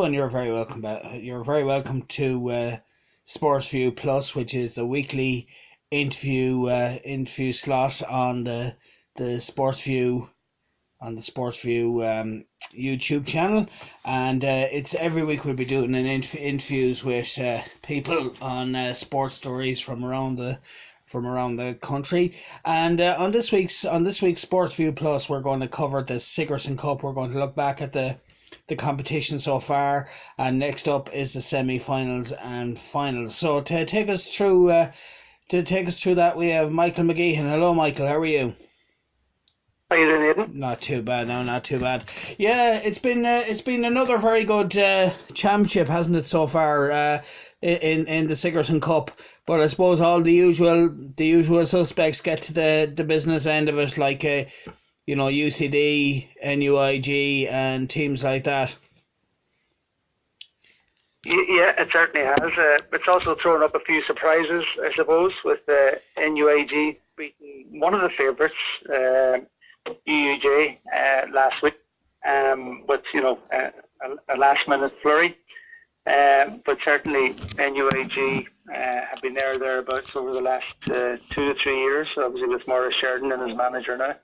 and you're very welcome back. You're very welcome to Sportsview Plus, which is the weekly interview slot on the Sportsview YouTube channel, and it's every week we'll be doing an interviews with people on sports stories from around the country. And on this week's Sportsview Plus, we're going to cover the Sigerson Cup. We're going to look back at the competition so far, and next up is the semi-finals and finals. So to take us through that, we have Michael Mcgeehan. Hello, Michael. How are you? How you doing, Aidan? Not too bad. No, not too bad. Yeah, it's been another very good championship, hasn't it, so far in the Sigerson Cup? But I suppose all the usual suspects get to the business end of it, like UCD, NUIG, and teams like that. Yeah, it certainly has. It's also thrown up a few surprises, I suppose, with NUIG beating one of the favourites, UUJ, last week, with a last-minute flurry. But certainly NUIG have been thereabouts over the last 2 to 3 years, obviously with Maurice Sheridan and his manager now.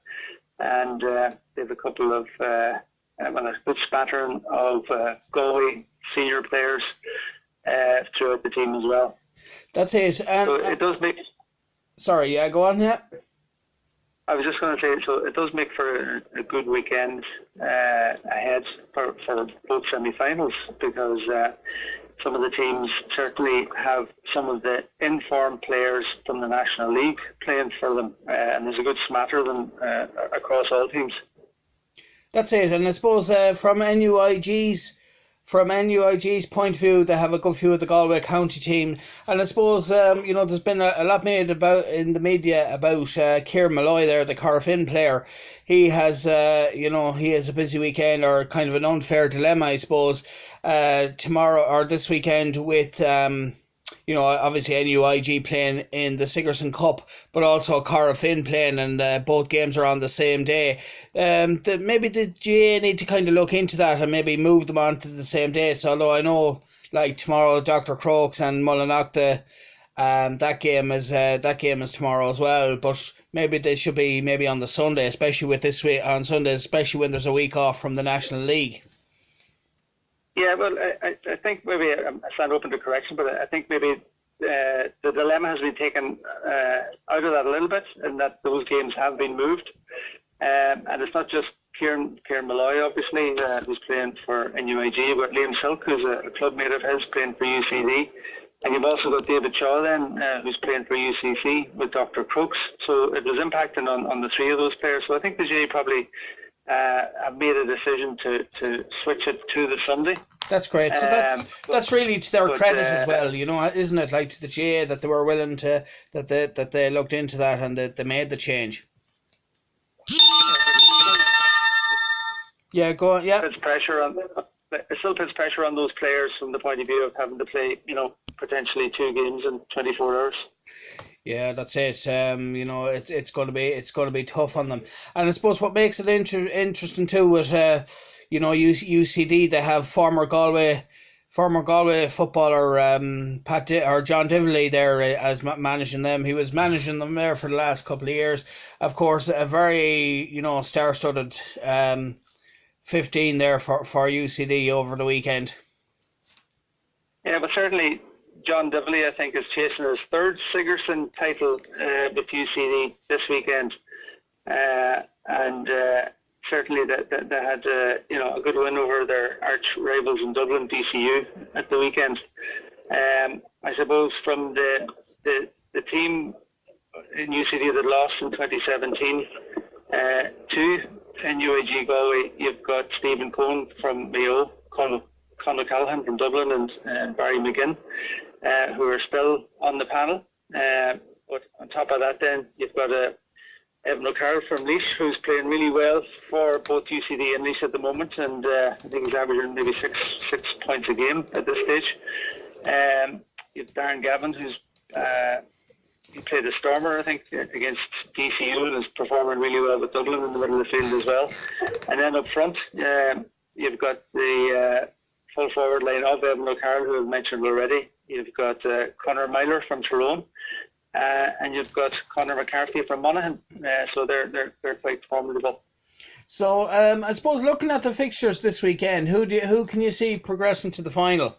And they have a couple of a good spattering of Galway senior players throughout the team as well. That's it. So it does make... Sorry, yeah, go on, yeah. I was just going to say, so it does make for a good weekend ahead for both semi-finals, because some of the teams certainly have some of the informed players from the National League playing for them, and there's a good smatter of them across all teams. That's it, and I suppose from NUIG's point of view, they have a good view of the Galway County team, and I suppose there's been a lot made about in the media about Kieran Malloy there, the Corofin player. He has he has a busy weekend, or kind of an unfair dilemma, I suppose, tomorrow or this weekend with obviously NUIG playing in the Sigerson Cup, but also Corofin playing, and both games are on the same day. Maybe the GA need to kind of look into that and maybe move them on to the same dates. Although I know, like tomorrow, Dr. Crokes and Mullinock, that game is tomorrow as well. But maybe they should be maybe on the Sunday, especially with this week on Sunday, especially when there's a week off from the National League. Yeah, well, I think maybe I stand open to correction, but I think maybe the dilemma has been taken out of that a little bit, and that those games have been moved. And it's not just Kieran Malloy, obviously, who's playing for NUIG. You've got Liam Silk, who's a club mate of his, playing for UCD. And you've also got David Shaw then, who's playing for UCC with Dr. Crooks. So it was impacting on the three of those players. So I think the GA probably have made a decision to switch it to the Sunday. That's great. So that's really to their credit as well, isn't it? Like to the GA that they were willing to that they looked into that and that they made the change. Yeah, go on. Yeah. It still puts pressure on those players from the point of view of having to play, potentially 2 games in 24 hours. Yeah, that's it. It's going to be tough on them, and I suppose what makes it interesting too is UCD, they have former Galway footballer John Divley there as managing them. He was managing them there for the last couple of years. Of course, a very star-studded 15 there for UCD over the weekend. Yeah, but certainly John Divley, I think, is chasing his third Sigerson title with UCD this weekend, and certainly they had a good win over their arch rivals in Dublin, DCU, at the weekend. I suppose from the team in UCD that lost in 2017 to NUIG Galway, you've got Stephen Cohen from Mayo, Conor Callahan from Dublin, and Barry McGinn, who are still on the panel. But on top of that, then you've got Evan O'Carroll from Laois, who's playing really well for both UCD and Laois at the moment, and I think he's averaging maybe six points a game at this stage. You've Darren Gavin, who's he played a Stormer, I think, against DCU, and is performing really well with Dublin in the middle of the field as well. And then up front, you've got the full forward line of Evan O'Carroll, who I've mentioned already. You've got Conor Myler from Tyrone, and you've got Conor McCarthy from Monaghan. So they're quite formidable. So I suppose looking at the fixtures this weekend, who can you see progressing to the final?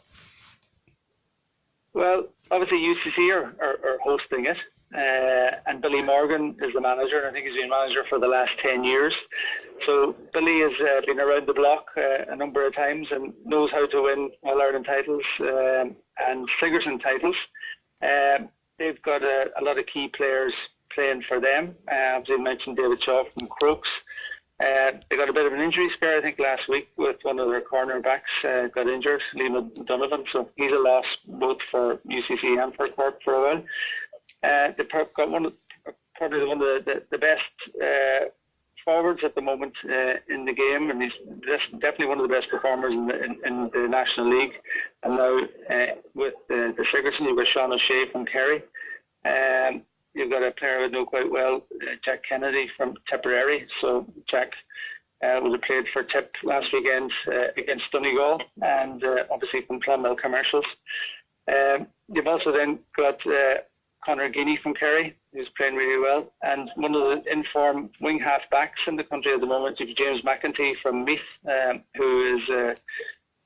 Well, obviously UCC are hosting it, and Billy Morgan is the manager. I think he's been manager for the last 10 years. So Billy has been around the block a number of times and knows how to win All-Ireland titles and Sigerson titles. They've got a lot of key players playing for them. Obviously, I mentioned David Shaw from Crooks. They got a bit of an injury scare, I think, last week with one of their cornerbacks got injured, Liam Donovan. So he's a loss both for UCC and for Cork for a while. They've got probably one of the best forwards at the moment in the game, and he's definitely one of the best performers in the National League. And now with the Sigerson, you've got Sean O'Shea from Kerry. You've got a player I know quite well, Jack Kennedy from Tipperary. So Jack would have played for Tip last weekend against Donegal, and obviously from Clonmel Commercials. You've also then got Conor Guinea from Kerry, who's playing really well, and one of the informed wing half backs in the country at the moment is James McEntee from Meath, who is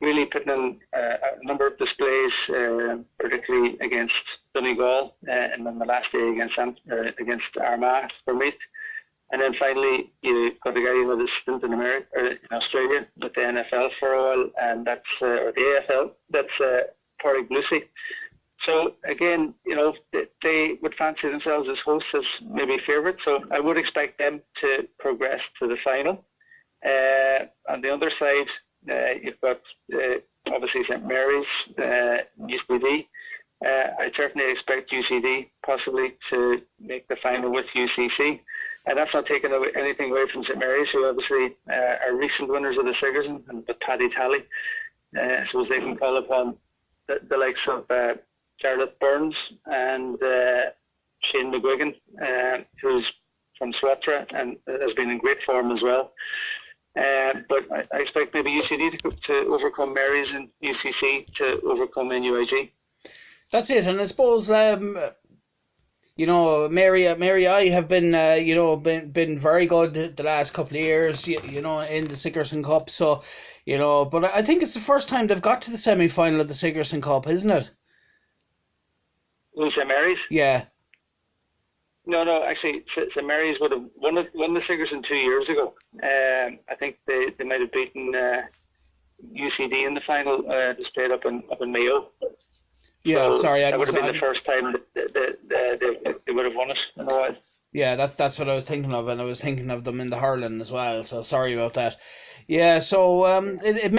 really putting in a number of displays, particularly against Donegal, and then the last day against Armagh for Meath. And then finally, you've got a guy who had a stint in Australia with the NFL for a while, and that's or the AFL. That's Pádraig Lucy. So again, they would fancy themselves as hosts, as maybe favourites. So I would expect them to progress to the final. On the other side, you've got obviously St Mary's, UCD. I certainly expect UCD possibly to make the final with UCC. And that's not taking anything away from St Mary's, who obviously are recent winners of the Sigerson and the Paddy Tally. So they can call upon the likes of Charlotte Burns and Shane Mcgeehan, who's from Swatra and has been in great form as well. But I expect maybe UCD to overcome Mary's and UCC to overcome NUIG. That's it, and I suppose Mary I have been been very good the last couple of years, in the Sigerson Cup. So, but I think it's the first time they've got to the semi-final of the Sigerson Cup, isn't it? St Mary's? Yeah. No. Actually, St Mary's would have won the Sigerson 2 years ago. I think they might have beaten UCD in the final. Just played up in Mayo. Yeah, so sorry. That would have been the first time that they would have won it in a while. Yeah, that's what I was thinking of, and I was thinking of them in the hurling as well. So sorry about that. Yeah, so it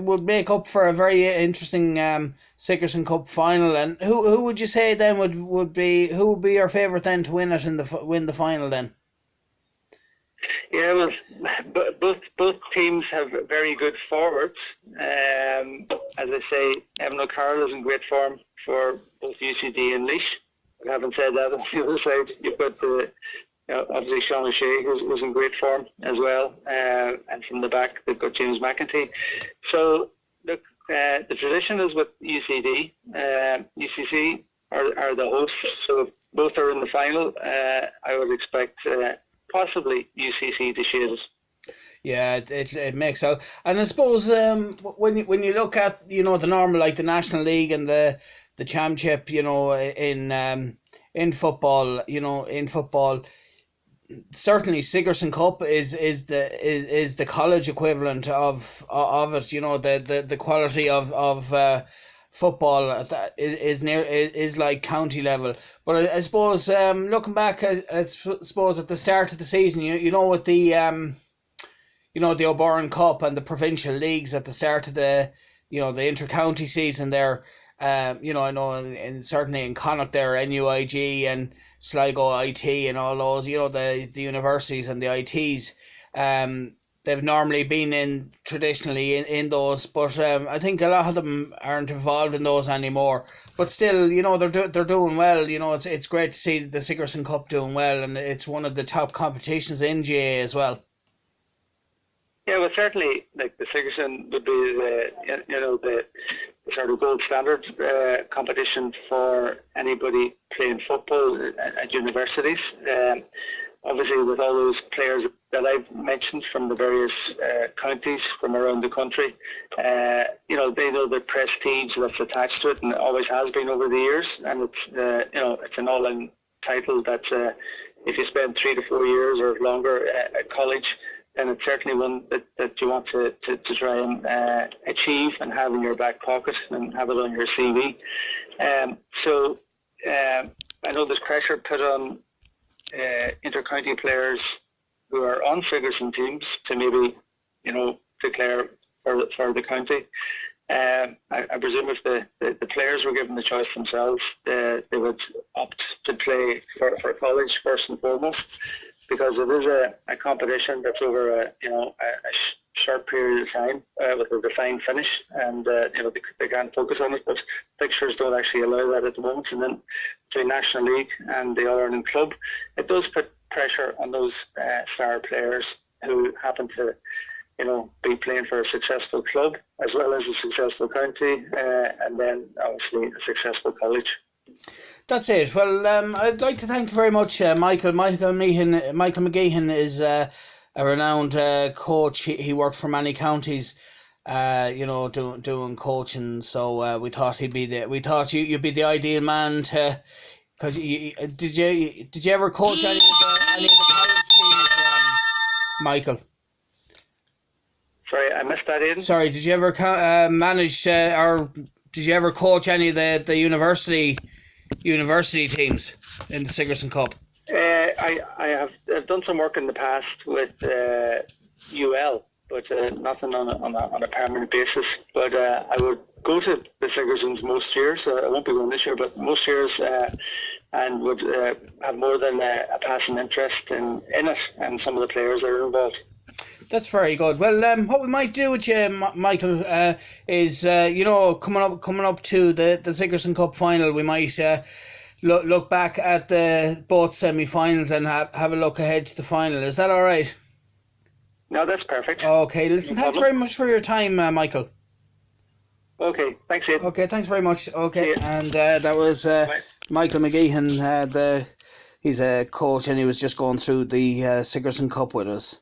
would make up for a very interesting Sigerson Cup final. And who would you say then would be your favourite then to win it win the final then? Yeah, well, both teams have very good forwards. As I say, Evan O'Carroll is in great form for both UCD and Laois. But having said that, on the other side, you've got obviously Sean O'Shea, who's in great form as well. And from the back, they've got James McEntee. So, look, the tradition is with UCD. UCC are the hosts, so if both are in the final, I would expect possibly UCC to shade it. Yeah, it makes out. And I suppose when you look at the normal, like the National League and the Championship, in football, certainly Sigerson Cup is the college equivalent of it. The quality of football is like county level. But I suppose looking back, I suppose at the start of the season, with the the O'Byrne Cup and the provincial leagues at the start of the the inter-county season there. I know, and certainly in Connacht there, NUIG and Sligo IT and all those, the universities and the ITs, they've normally been traditionally in those, but I think a lot of them aren't involved in those anymore. But still, they're doing well. It's great to see the Sigerson Cup doing well, and it's one of the top competitions in GA as well. Yeah, well, certainly, like the Sigerson would be the sort of gold standard competition for anybody playing football at universities. Obviously, with all those players that I've mentioned from the various counties from around the country, they know the prestige that's attached to it, and it always has been over the years. And it's it's an all-in title that if you spend 3 to 4 years or longer at college, then it's certainly one that you want to try and achieve and have in your back pocket and have it on your CV. So I know there's pressure put on inter-county players who are on Sigerson teams to maybe, declare for the county. I presume if the players were given the choice themselves, they would opt to play for college first and foremost, because it is a competition that's over a short period of time with a defined finish, and they can't focus on it, but fixtures don't actually allow that at the moment. And then the National League and the All-Ireland Club, it does put pressure on those star players who happen to be playing for a successful club as well as a successful county, and then obviously a successful college. That's it. Well, I'd like to thank you very much, Michael. Michael Mcgeehan is a renowned coach. He worked for many counties, doing coaching. So we thought you'd be the ideal man to. Because did you ever coach any of the college teams, Michael? Sorry, I missed that, Aidan. Sorry, did you ever manage or did you ever coach any of the university teams in the Sigerson Cup? I've done some work in the past with UL, but nothing on a permanent basis. But I would go to the Sigersons most years. I won't be going this year, but most years, and would have more than a passing interest in it and some of the players that are involved. That's very good. Well, what we might do with you, Michael, is coming up to the Sigerson Cup final, we might look back at both semi-finals and have a look ahead to the final. Is that all right? No, that's perfect. Okay, listen, thanks very much for your time, Michael. Okay, thanks, Aidan. Okay, thanks very much. Okay, and that was Michael Mcgeehan. He's a coach, and he was just going through the Sigerson Cup with us.